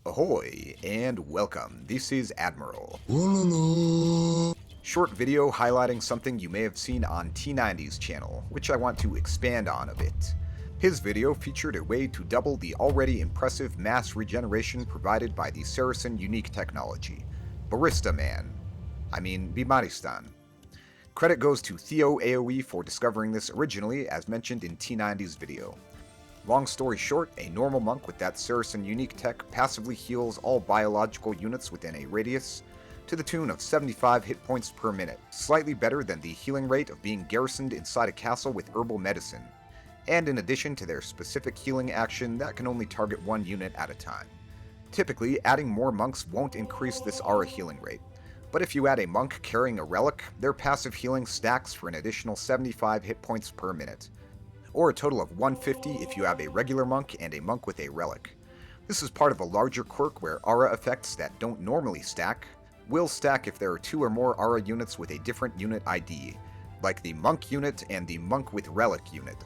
Ahoy, and welcome. This is Admiral. Walala. Short video highlighting something you may have seen on T90's channel, which I want to expand on a bit. His video featured a way to double the already impressive mass regeneration provided by the Saracen unique technology, Bimaristan. Credit goes to Theo AoE for discovering this originally, as mentioned in T90's video. Long story short, a normal monk with that Saracen unique tech passively heals all biological units within a radius to the tune of 75 hit points per minute, slightly better than the healing rate of being garrisoned inside a castle with herbal medicine, and in addition to their specific healing action that can only target one unit at a time. Typically, adding more monks won't increase this aura healing rate, but if you add a monk carrying a relic, their passive healing stacks for an additional 75 hit points per minute, or a total of 150 if you have a regular monk and a monk with a relic. This is part of a larger quirk where aura effects that don't normally stack will stack if there are two or more aura units with a different unit ID, like the monk unit and the monk with relic unit.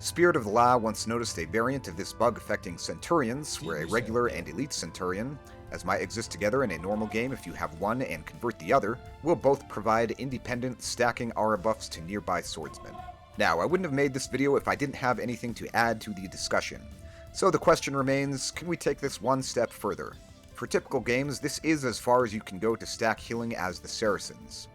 Spirit of the Law once noticed a variant of this bug affecting Centurions, where a regular and elite Centurion, as might exist together in a normal game if you have one and convert the other, will both provide independent stacking aura buffs to nearby swordsmen. Now, I wouldn't have made this video if I didn't have anything to add to the discussion. So the question remains, can we take this one step further? For typical games, this is as far as you can go to stack healing as the Saracens.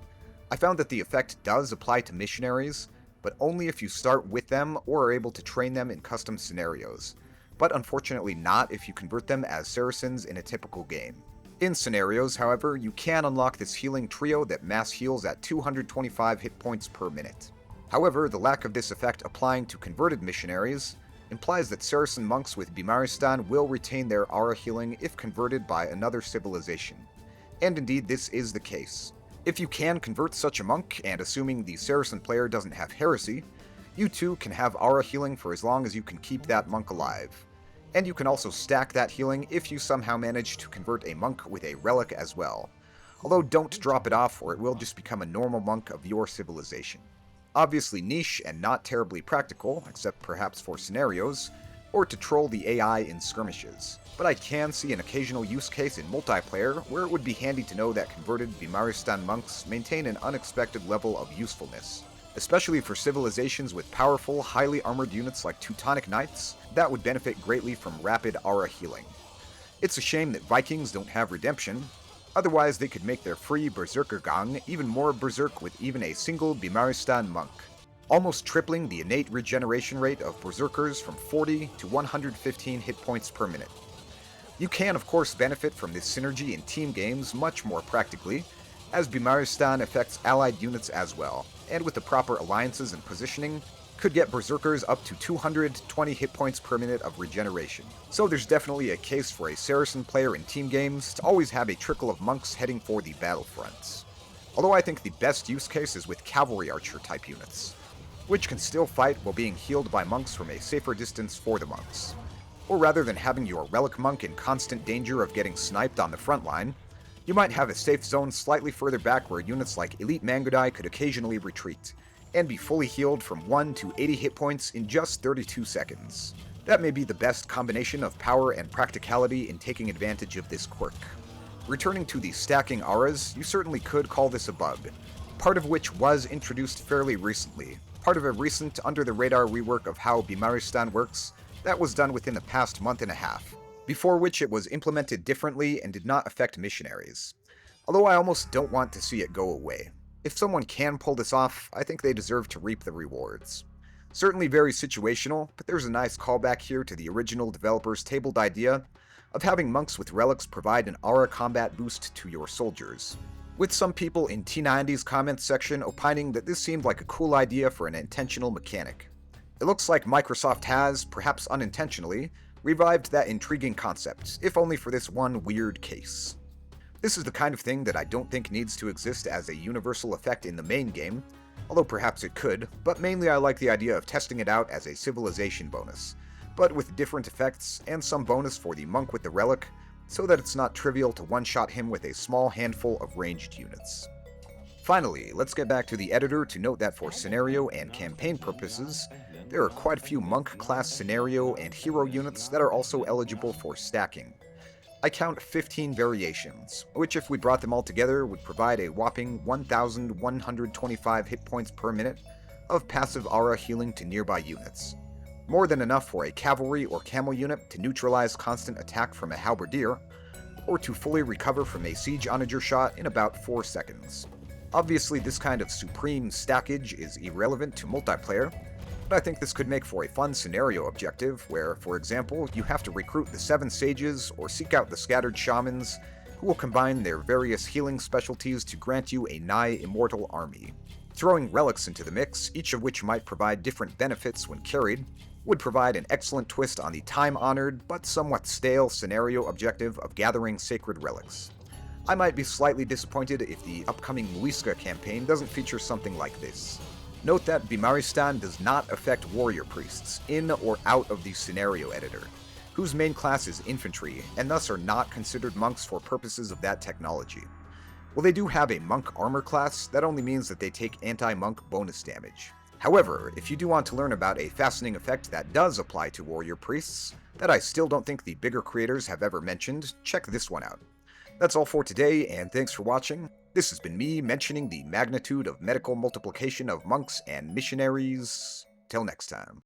I found that the effect does apply to missionaries, but only if you start with them or are able to train them in custom scenarios, but unfortunately not if you convert them as Saracens in a typical game. In scenarios, however, you can unlock this healing trio that mass heals at 225 hit points per minute. However, the lack of this effect applying to converted missionaries implies that Saracen monks with Bimaristan will retain their aura healing if converted by another civilization. And indeed, this is the case. If you can convert such a monk, and assuming the Saracen player doesn't have heresy, you too can have aura healing for as long as you can keep that monk alive. And you can also stack that healing if you somehow manage to convert a monk with a relic as well. Although don't drop it off or it will just become a normal monk of your civilization. Obviously niche and not terribly practical, except perhaps for scenarios, or to troll the AI in skirmishes. But I can see an occasional use case in multiplayer where it would be handy to know that converted Bimaristan monks maintain an unexpected level of usefulness. Especially for civilizations with powerful, highly armored units like Teutonic Knights, that would benefit greatly from rapid aura healing. It's a shame that Vikings don't have redemption. Otherwise, they could make their free Berserker Gang even more berserk with even a single Bimaristan monk, almost tripling the innate regeneration rate of Berserkers from 40 to 115 hit points per minute. You can, of course, benefit from this synergy in team games much more practically, as Bimaristan affects allied units as well, and with the proper alliances and positioning, could get Berserkers up to 220 hit points per minute of regeneration. So there's definitely a case for a Saracen player in team games to always have a trickle of monks heading for the battlefronts. Although I think the best use case is with cavalry archer type units, which can still fight while being healed by monks from a safer distance for the monks. Or rather than having your relic monk in constant danger of getting sniped on the front line, you might have a safe zone slightly further back where units like Elite Mangudai could occasionally retreat, and be fully healed from 1 to 80 hit points in just 32 seconds. That may be the best combination of power and practicality in taking advantage of this quirk. Returning to the stacking auras, you certainly could call this a bug, part of which was introduced fairly recently, part of a recent under-the-radar rework of how Bimaristan works that was done within the past month and a half, before which it was implemented differently and did not affect missionaries. Although I almost don't want to see it go away. If someone can pull this off, I think they deserve to reap the rewards. Certainly very situational, but there's a nice callback here to the original developer's tabled idea of having monks with relics provide an aura combat boost to your soldiers, with some people in T90's comments section opining that this seemed like a cool idea for an intentional mechanic. It looks like Microsoft has, perhaps unintentionally, revived that intriguing concept, if only for this one weird case. This is the kind of thing that I don't think needs to exist as a universal effect in the main game, although perhaps it could, but mainly I like the idea of testing it out as a civilization bonus, but with different effects and some bonus for the monk with the relic, so that it's not trivial to one-shot him with a small handful of ranged units. Finally, let's get back to the editor to note that for scenario and campaign purposes, there are quite a few monk class scenario and hero units that are also eligible for stacking. I count 15 variations, which if we brought them all together would provide a whopping 1,125 hit points per minute of passive aura healing to nearby units. More than enough for a cavalry or camel unit to neutralize constant attack from a halberdier, or to fully recover from a siege onager shot in about 4 seconds. Obviously, this kind of supreme stackage is irrelevant to multiplayer, but I think this could make for a fun scenario objective where, for example, you have to recruit the 7 sages or seek out the scattered shamans who will combine their various healing specialties to grant you a nigh immortal army. Throwing relics into the mix, each of which might provide different benefits when carried, would provide an excellent twist on the time-honored but somewhat stale scenario objective of gathering sacred relics. I might be slightly disappointed if the upcoming Muisca campaign doesn't feature something like this. Note that Bimaristan does not affect warrior priests, in or out of the scenario editor, whose main class is infantry, and thus are not considered monks for purposes of that technology. While they do have a monk armor class, that only means that they take anti-monk bonus damage. However, if you do want to learn about a fascinating effect that does apply to warrior priests, that I still don't think the bigger creators have ever mentioned, check this one out. That's all for today, and thanks for watching. This has been me mentioning the magnitude of medical multiplication of monks and missionaries. Till next time.